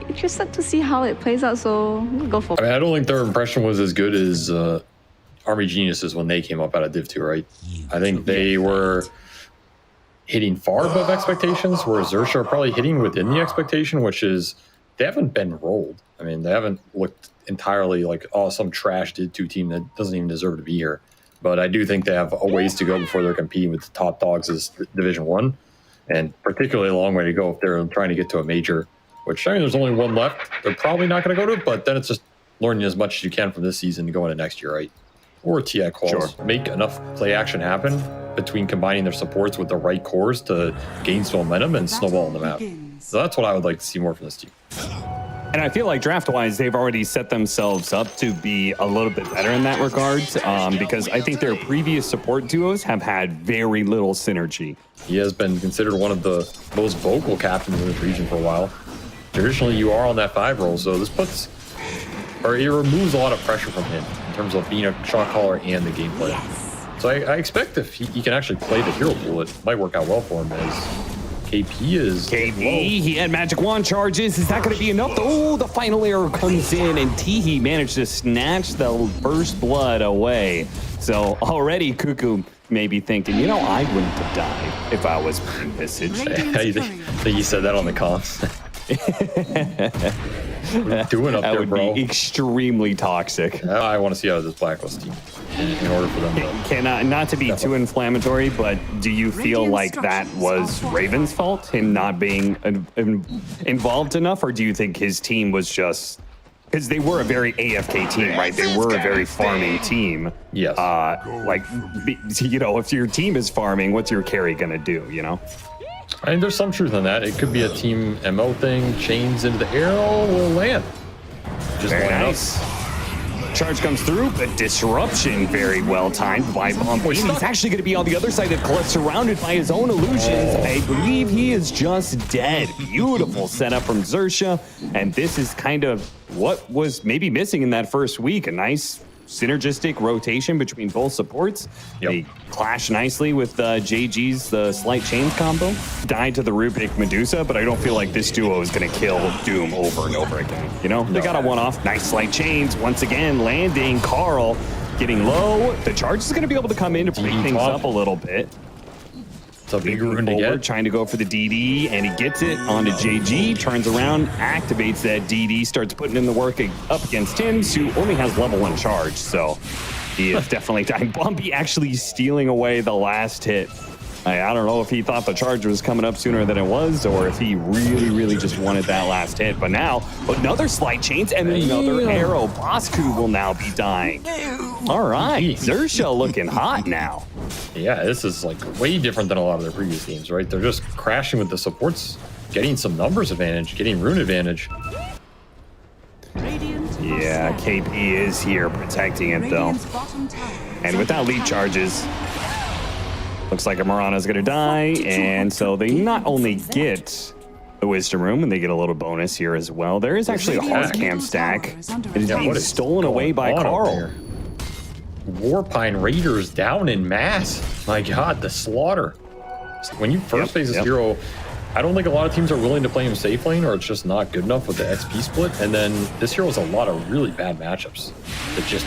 Interested to see how it plays out, so go for it. I mean, I don't think their impression was as good as Army Geniuses when they came up out of Div 2, right? I think they were hitting far above expectations, whereas XERXIA are probably hitting within the expectation, which is they haven't been rolled. I mean, they haven't looked entirely like, oh, some trash Div 2 team that doesn't even deserve to be here. But I do think they have a ways to go before they're competing with the top dogs as Division 1, and particularly a long way to go if they're trying to get to a major, which, I mean, there's only one left. They're probably not going to go to it, but then it's just learning as much as you can from this season to go into next year, right? Or TI calls. Sure. Make enough play action happen between combining their supports with the right cores to gain some momentum and snowball on the map. So that's what I would like to see more from this team. And I feel like draft-wise, they've already set themselves up to be a little bit better in that regard, because I think their previous support duos have had very little synergy. He has been considered one of the most vocal captains in this region for a while. Traditionally, you are on that 5 role, so this puts, or it removes a lot of pressure from him in terms of being a shot caller and the gameplay. Yes. So I expect if he can actually play the hero pool, it might work out well for him, as KP is KP, he had magic wand charges. Is that going to be enough? Oh, the final arrow comes in, and Teehee managed to snatch the first blood away. So already Cuckoo may be thinking, you know, I wouldn't have died if I was playing Visage. I think you said that on the comms. Doing up that there, would bro. be extremely toxic. I want to see out of this Blacklist team in order for them to... Cannot, not to be too inflammatory, but do you feel like that was Raven's fault, him not being involved enough, or do you think his team was just... Because they were a very AFK team, right? They were a very farming team. Yes. Like, you know, if your team is farming, what's your carry going to do, you know? I mean, there's some truth in that. It could be a team MO thing. Chains into the arrow will land. Just very nice. Charge comes through, but disruption very well timed by Bumpy. He's actually going to be on the other side of Cliff, surrounded by his own illusions. I believe he is just dead. Beautiful setup from XERXIA, and this is kind of what was maybe missing in that first week. A nice synergistic rotation between both supports. Yep. They clash nicely with JG's the slight chains combo. Died to the Rubik Medusa, but I don't feel like this duo is going to kill Doom over and over again. You know, they got a one-off. Nice slight chains once again landing. Carl getting low. The charge is going to be able to come in to break things up a little bit. It's a big rune to get. Trying to go for the DD, and he gets it onto JG, turns around, activates that DD, starts putting in the work up against Tims, who only has level 1 charge, so he is definitely dying. Bumpy actually stealing away the last hit. I don't know if he thought the charge was coming up sooner than it was, or if he really just wanted that last hit. But now, another slight chains and another arrow. Bosku will now be dying. All right, XERXIA looking hot now. Yeah, this is like way different than a lot of their previous games, right? They're just crashing with the supports, getting some numbers advantage, getting rune advantage. Yeah, KP is here protecting it though. And without lead charges, looks like Marana is going to die, and so they not only get the Wisdom Room, and they get a little bonus here as well. There is actually a hard camp stack. It is being stolen away by Carl. Warpine Raiders down in mass. My God, the slaughter. When you first face this hero, I don't think a lot of teams are willing to play him safe lane, or it's just not good enough with the XP split. And then this hero has a lot of really bad matchups that just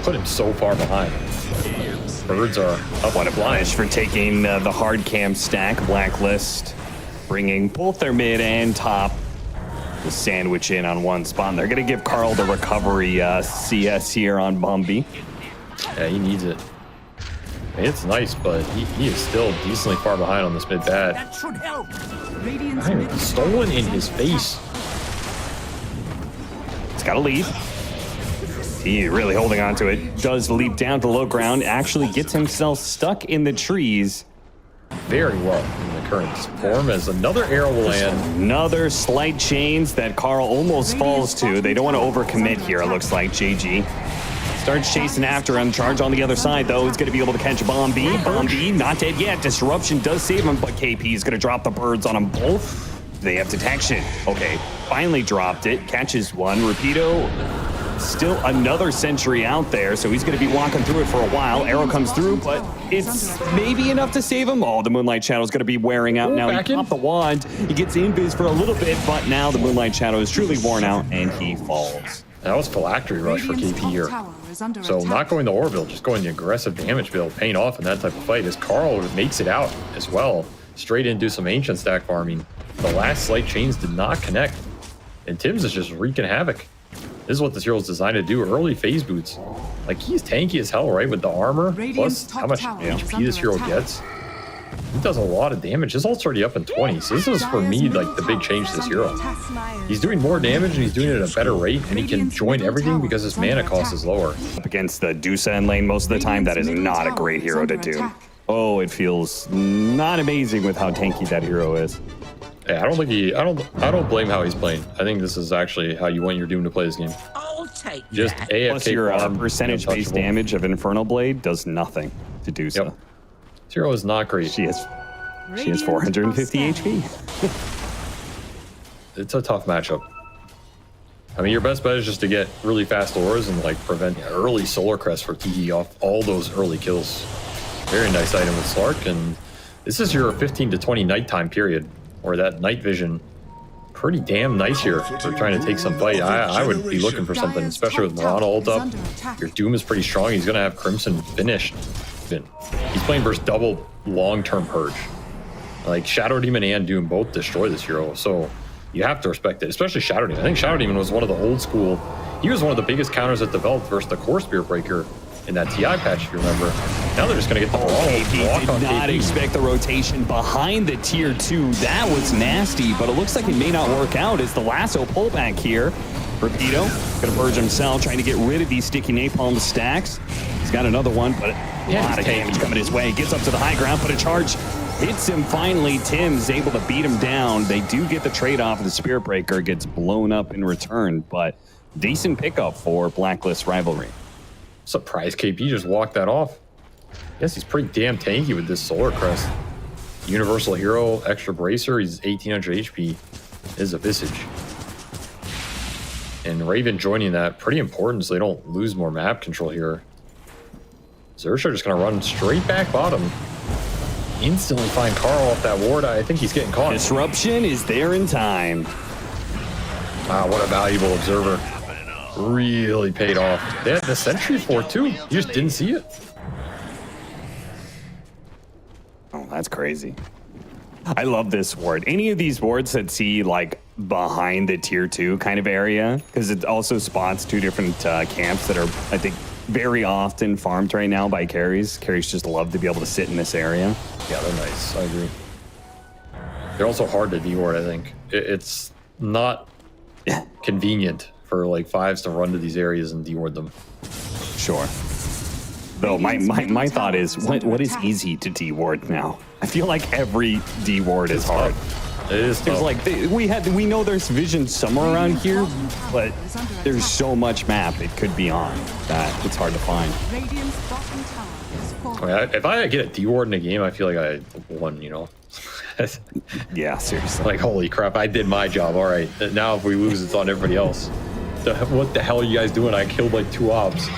put him so far behind. Birds are up. What a punish for taking the hard camp stack. Blacklist bringing both their mid and top to sandwich in on one spot. And they're going to give Carl the recovery CS here on Bumby. Yeah, he needs it. I mean, it's nice, but he is still decently far behind on this mid bad. That should help. Stolen in his face. It's got to lead. He really holding on to it. Does leap down to low ground. Actually gets himself stuck in the trees. Very well in the current form, as another arrow will land. Another slight chains that Carl almost falls to. They don't want to overcommit here, it looks like. JG starts chasing after him. Charge on the other side, though. He's going to be able to catch Bombi. Bombi not dead yet. Disruption does save him, but KP is going to drop the birds on them both. They have detection. Okay, finally dropped it. Catches one. Rapido still another sentry out there, so he's going to be walking through it for a while. Arrow comes through, but it's maybe enough to save him. Oh, the Moonlight Shadow is going to be wearing out now. He popped the wand. He gets invis for a little bit, but now the Moonlight Shadow is truly worn out, and he falls. That was Phylactery Rush for KP here. So not going the Aura build, just going the aggressive damage build, paying off in that type of fight as Carl makes it out as well. Straight in, do some Ancient stack farming. The last Slight Chains did not connect. And Tim's is just wreaking havoc. This is what this hero is designed to do. Early phase boots. Like, he's tanky as hell, right? With the armor, plus how much HP this hero gets. He does a lot of damage. His ult's already up in 20. So this is, for me, like, the big change to this hero. He's doing more damage, and he's doing it at a better rate, and he can join everything because his mana cost is lower. Up against the Dusa in lane most of the time, that is not a great hero to do. Oh, it feels not amazing with how tanky that hero is. Yeah, I don't think I don't blame how he's playing. I think this is actually how you want your Doom to play this game. I'll take just AFK. Plus your percentage-based damage of Infernal Blade does nothing to do so. Yep. This hero is not great. She has 450 HP. It's a tough matchup. I mean, your best bet is just to get really fast auras and like prevent early Solar Crest for TD off all those early kills. Very nice item with Slark, and this is your 15 to 20 nighttime period, or that night vision. Pretty damn nice here for trying to take some fight. I would be looking for something, especially with Mirana ult up. Your Doom is pretty strong. He's gonna have Crimson finished. He's playing versus double long-term Purge. Like, Shadow Demon and Doom both destroy this hero, so you have to respect it, especially Shadow Demon. I think Shadow Demon was one of the old school. He was one of the biggest counters that developed versus the Core Spirit Breaker in that TI patch, if you remember. Now they're just going to get the KP did not expect the rotation behind the tier 2. That was nasty, but it looks like it may not work out as the lasso pullback here. Rapido going to purge himself, trying to get rid of these sticky napalm stacks. He's got another one, but a lot of damage coming his way. Gets up to the high ground, but a charge hits him finally. Tim's able to beat him down. They do get the trade-off. The Spirit Breaker gets blown up in return, but decent pickup for Blacklist Rivalry. Surprised KP just walked that off. Yes, he's pretty damn tanky with this Solar Crest. Universal Hero, extra Bracer, he's 1800 HP. Is a Visage. And Raven joining that, pretty important so they don't lose more map control here. XERXIA just gonna run straight back bottom. Instantly find Carl off that ward. I think he's getting caught. Disruption is there in time. Wow, what a valuable observer. Really paid off. They had the sentry for it too. You just didn't see it. Oh, that's crazy. I love this ward. Any of these wards that see like behind the tier 2 kind of area, because it also spots 2 different camps that are, I think, very often farmed right now by carries. Carries just love to be able to sit in this area. Yeah, they're nice. I agree. They're also hard to de-ward, I think. It's not convenient for like 5s to run to these areas and de-ward them. Sure. Though my thought is, what is easy to de-ward now? I feel like every de-ward is hard. It is tough. Like we know there's vision somewhere around here, but there's so much map it could be on that it's hard to find. I mean, if I get a de-ward in a game, I feel like I won, you know? Yeah, seriously. Like, holy crap, I did my job. All right, now if we lose, it's on everybody else. What the hell are you guys doing? I killed like 2 ops.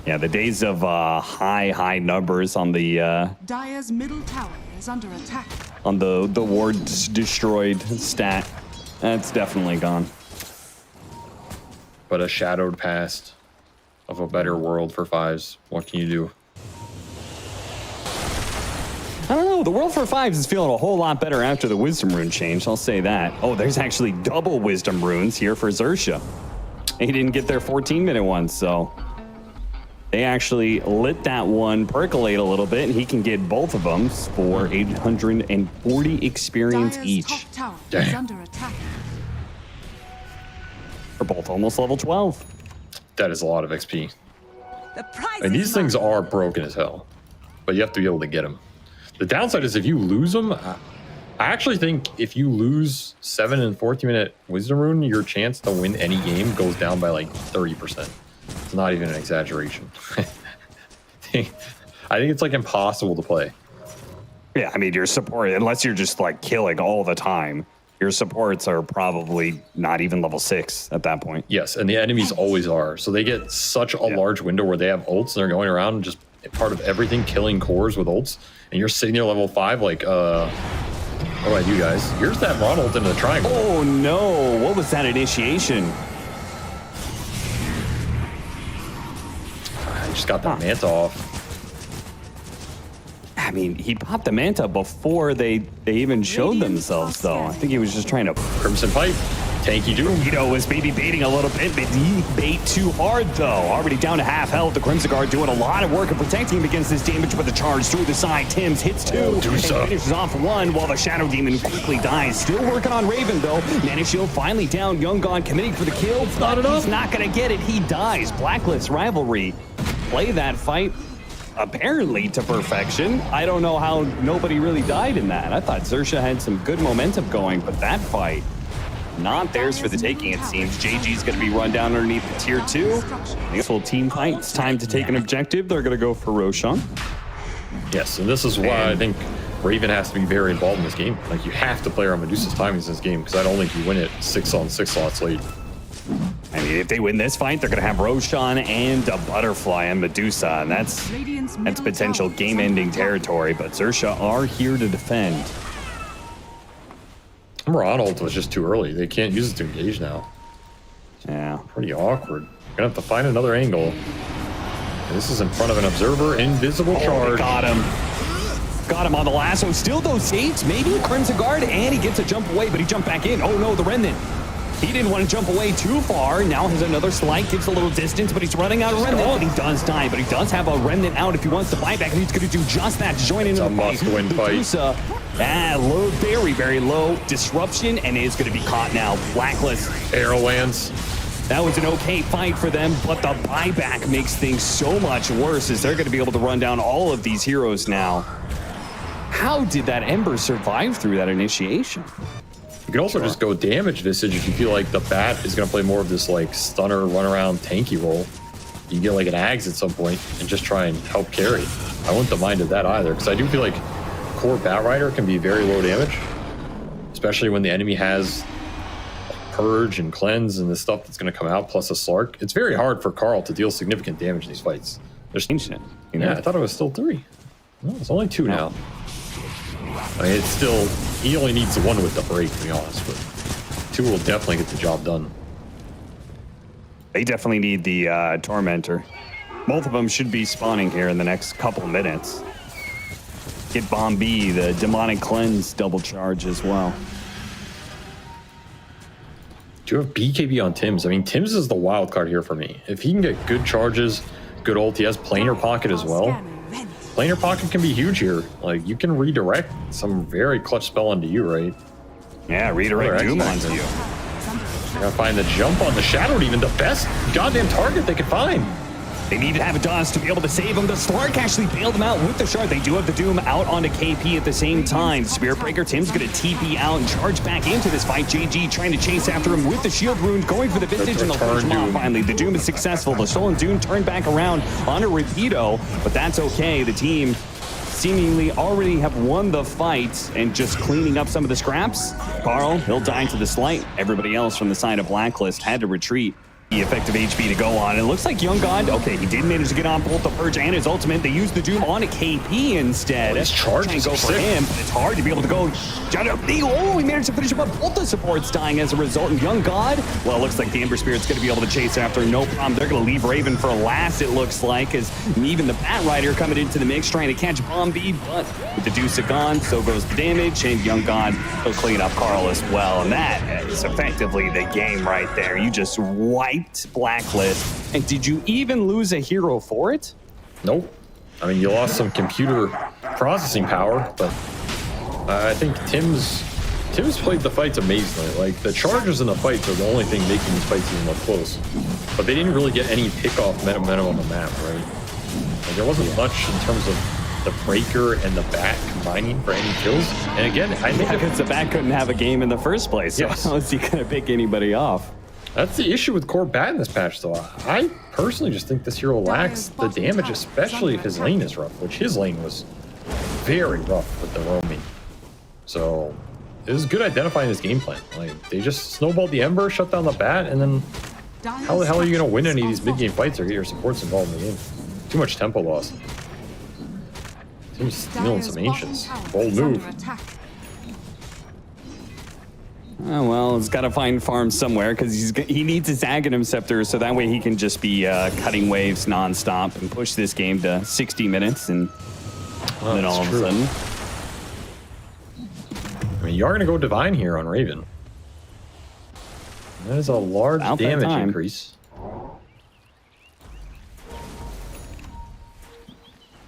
Yeah, the days of high numbers on the Dire's middle tower is under attack. On the wards destroyed stat, that's definitely gone. But a shadowed past of a better world for 5s. What can you do? I don't know. The world for 5s is feeling a whole lot better after the Wisdom Rune change. I'll say that. Oh, there's actually double Wisdom Runes here for XERXIA. He didn't get their 14-minute one, so they actually let that one percolate a little bit, and he can get both of them for 840 experience each. Top tower is under attack. They're both almost level 12. That is a lot of XP. The prize And these things are broken as hell, but you have to be able to get them. The downside is if you lose them, I actually think if you lose 7 and 14-minute Wisdom Rune, your chance to win any game goes down by like 30%. It's not even an exaggeration. I think it's like impossible to play. Yeah, I mean, you're supporting, unless you're just like killing all the time. Your supports are probably not even level 6 at that point. Yes, and the enemies always are. So they get such a large window where they have ults and they're going around and just part of everything, killing cores with ults. And you're sitting there level 5 like, what do I do, guys? Here's that Ron ult into the triangle. Oh no, what was that initiation? I just got that Manta off. I mean, he popped the Manta before they even showed themselves, though. I think he was just trying to... Crimson Pipe, tanky Doom. Was maybe baiting a little bit, but he bait too hard, though. Already down to half health. The Crimson Guard doing a lot of work of protecting him against this damage with the charge through the side. Tim's hits 2 and finishes off 1 while the Shadow Demon quickly dies. Still working on Raven, though. Mana Shield finally down. Young God committing for the kill. Not enough. He's not going to get it. He dies. Blacklist rivalry. Play that fight apparently to perfection. I don't know how nobody really died in that. I thought XERXIA had some good momentum going, but that fight, not theirs for the taking, it seems. JG's going to be run down underneath the tier 2. This whole team fight. It's time to take an objective. They're going to go for Roshan. Yes, and this is why I think Raven has to be very involved in this game. Like, you have to play around Medusa's timings in this game, because I don't think you win it 6 on 6 slots late. I mean, if they win this fight, they're going to have Roshan and a Butterfly and Medusa, and that's potential game-ending territory, but XERXIA are here to defend. Ron ult was just too early. They can't use it to engage now. Yeah. Pretty awkward. Gonna have to find another angle. And this is in front of an observer. Invisible charge. Got him. Got him on the lasso. Still those saves. Maybe Crimson Guard, and he gets a jump away, but he jumped back in. Oh no, the Remnant. He didn't want to jump away too far. Now has another slight, gives a little distance, but he's running out of Remnant. But he does die, but he does have a Remnant out if he wants to buy back, and he's going to do just that to join in the fight. Must-win fight. Low, very, very low. Disruption, and is going to be caught now. Blacklist. Arrow lands. That was an okay fight for them, but the buyback makes things so much worse as they're going to be able to run down all of these heroes now. How did that Ember survive through that initiation? You can also just go damage Visage if you feel like the Bat is going to play more of this like stunner, run around, tanky role. You can get like an Ags at some point and just try and help carry. I wouldn't have minded that either, because I do feel like core Bat Rider can be very low damage, especially when the enemy has Purge and Cleanse and the stuff that's going to come out, plus a Slark. It's very hard for Carl to deal significant damage in these fights. There's Changed it. You know? Yeah, I thought it was still 3. No, it's only 2 now. I mean, it's still, he only needs 1 with the break, to be honest, but 2 will definitely get the job done. They definitely need the Tormentor. Both of them should be spawning here in the next couple minutes. Get Bomb B, the Demonic Cleanse double charge as well. Do you have BKB on Tim's? I mean, Tim's is the wild card here for me. If he can get good charges, good ult, he has Planar Pocket as well. Planar Pocket can be huge here. Like, you can redirect some very clutch spell onto you, right? Yeah, redirect Doom onto you. You're gonna find the jump on the Shadow Demon, the best goddamn target they could find. They need to have a dust to be able to save him. The Slark actually bailed him out with the shard. They do have the Doom out onto KP at the same time. Spirit Breaker, Tim's going to TP out and charge back into this fight. JG trying to chase after him with the shield rune, going for the Visage, and they'll push him off finally. The Doom is successful. The Stolen Doom turned back around on a Rapido, but that's okay. The team seemingly already have won the fight and just cleaning up some of the scraps. Carl, he'll die to the slight. Everybody else from the side of Blacklist had to retreat. The effective HP to go on. It looks like Young God, okay, he did manage to get on both the Purge and his ultimate. They used the Doom on a KP instead. He's charged. Trying to go for him, but it's hard to be able to go. Oh, he managed to finish him up. Both the supports dying as a result. And Young God, well, it looks like the Ember Spirit's going to be able to chase after. No problem. They're going to leave Raven for last, it looks like, as even the Bat Rider coming into the mix, trying to catch Bomb B, but with the Deuce gone, so goes the damage, and Young God will clean up Carl as well. And that is effectively the game right there. You just wiped Blacklist. And did you even lose a hero for it? Nope. I mean, you lost some computer processing power, but I think Tim's played the fights amazingly. Like, the charges in the fights are the only thing making these fights even more close. But they didn't really get any pick-off momentum on the map, right? Like, there wasn't much in terms of the Breaker and the Bat combining for any kills. And again, I think because the Bat couldn't have a game in the first place, so how is he going to pick anybody off? That's the issue with core Bat in this patch, though. I personally just think this hero lacks the damage, especially if his lane is rough, which his lane was very rough with the roaming. So it was good identifying this game plan. Like they just snowballed the Ember, shut down the bat, and then how the hell are you gonna win any of these mid-game fights or get your supports involved in the game? Too much tempo loss. Team's stealing some ancients. Bold move. Oh, well, it's got to find farm somewhere because he needs his Aghanim Scepter so that way he can just be cutting waves nonstop and push this game to 60 minutes and then all of a sudden. I mean, you are going to go Divine here on Raven. That is a large damage increase.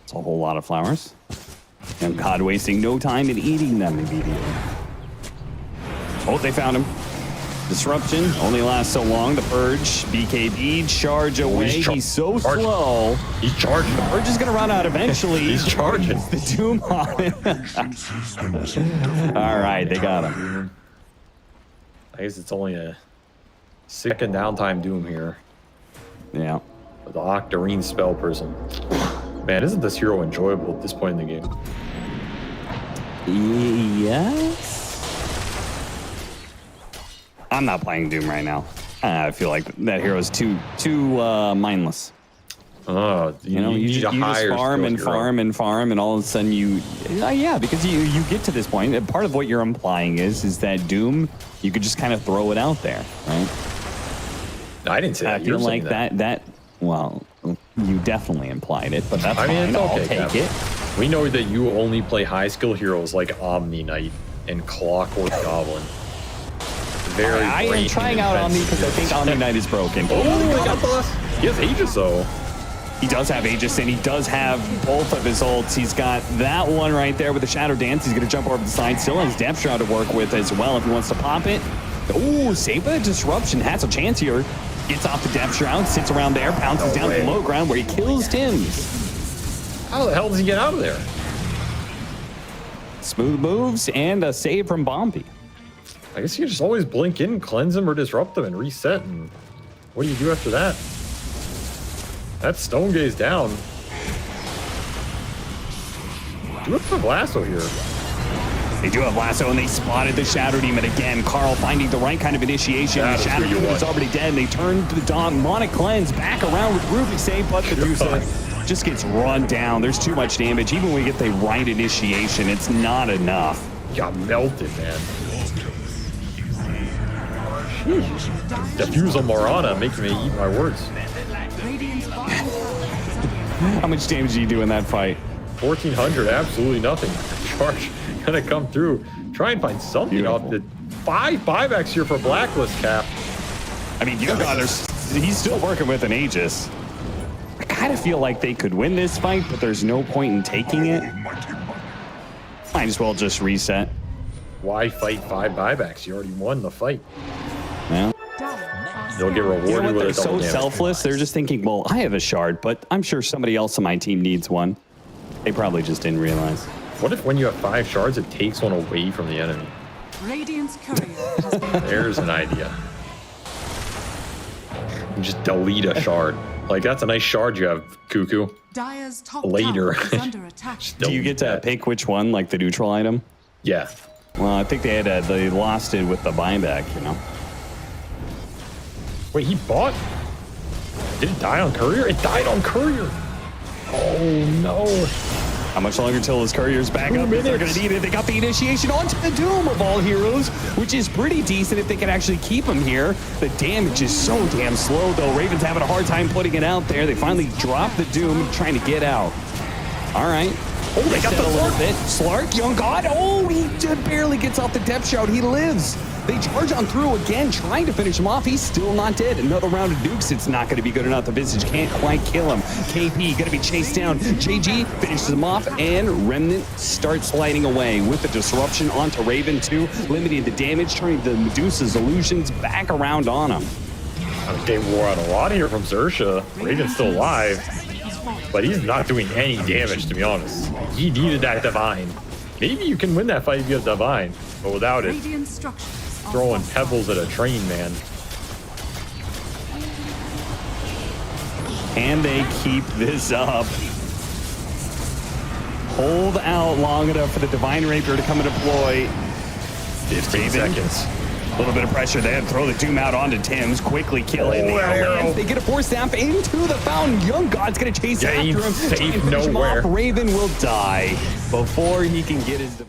It's a whole lot of flowers. And God wasting no time in eating them immediately. Oh, they found him. Disruption only lasts so long. The Purge, BKB, charge away. He's so slow. He's charging. The Purge is going to run out eventually. He's charging. The Doom on it. All right, they got him. I guess it's only a second downtime Doom here. Yeah. With the Octarine spell person. Man, isn't this hero enjoyable at this point in the game? Yes. I'm not playing Doom right now. I feel like that hero is too mindless. Oh, you just farm and farm and farm, and all of a sudden yeah, because you get to this point. And part of what you're implying is that Doom, you could just kind of throw it out there, right? No, I didn't say that. I feel like that. Well, you definitely implied it, but that's fine. It's okay, I'll take it. We know that you only play high skill heroes like Omni Knight and Clockwork Goblin. I am trying out Omni because I think Omni Knight is broken. He has Aegis though. He does have Aegis, and he does have both of his ults. He's got that one right there with the Shadow Dance. He's going to jump over the side. Still has Depth Shroud to work with as well if he wants to pop it. Oh, save the Disruption. Has a chance here. Gets off the Depth Shroud, sits around there, pounces down to the low ground where he kills Tims. How the hell does he get out of there? Smooth moves and a save from Bombi. I guess you just always blink in, cleanse him, or disrupt him and reset. And what do you do after that? That's Stone Gaze down. Do it for Lasso here. They do have Lasso, and they spotted the Shadow Demon again. Carl finding the right kind of initiation. The Shadow Demon is already dead, and they turn to the Demonic Cleanse back around with Ruby Save, but Medusa just gets run down. There's too much damage. Even when we get the right initiation, it's not enough. Got melted, man. Diffuse on Morana making me eat my words. How much damage do you do in that fight? 1,400, absolutely nothing. Charge gonna come through. Try and find something off the 5 buybacks here for Blacklist cap. I mean, he's still working with an Aegis. I kind of feel like they could win this fight, but there's no point in taking it. Might as well just reset. Why fight 5 buybacks? You already won the fight. Yeah. You'll get rewarded with a double so damage. selfless. They're just thinking, well, I have a shard, but I'm sure somebody else on my team needs one. They probably just didn't realize. What if when you have 5 shards, it takes one away from the enemy? Radiant's courier has been There's an idea. You just delete a shard. Like, that's a nice shard you have, Cuckoo. Dire's top Later. tower is under attack. Do you get to pick which one, like the neutral item? Yeah. Well, I think they lost it with the buyback, you know. Wait, he bought? Did it die on Courier? It died on Courier. Oh, no. How much longer till his Courier's back up? They're going to need it. They got the initiation onto the Doom of all heroes, which is pretty decent if they can actually keep him here. The damage is so damn slow, though. Raven's having a hard time putting it out there. They finally drop the Doom, trying to get out. All right. Oh, they got the a little bit. Slark, Young God. Oh, he just barely gets off the Depth Shroud. He lives. They charge on through again, trying to finish him off. He's still not dead. Another round of nukes. It's not going to be good enough. The Visage can't quite kill him. KP going to be chased down. JG finishes him off, and Remnant starts sliding away with the disruption onto Raven 2, limiting the damage, turning the Medusa's illusions back around on him. I mean, they wore out a lot here from XERXIA. Raven's still alive, but he's not doing any damage, to be honest. He needed that Divine. Maybe you can win that fight if you have Divine, but without it, throwing pebbles at a train, man. Can they keep this up? Hold out long enough for the Divine Rapier to come and deploy. 15 Raven. seconds. A little bit of pressure there. Throw the Doom out onto Tim's. Quickly killing the arrow. Avalanche. They get a force staff into the fountain. Young God's going to chase Game after him. safe Try and finish him nowhere. off. Raven will die before he can get his device.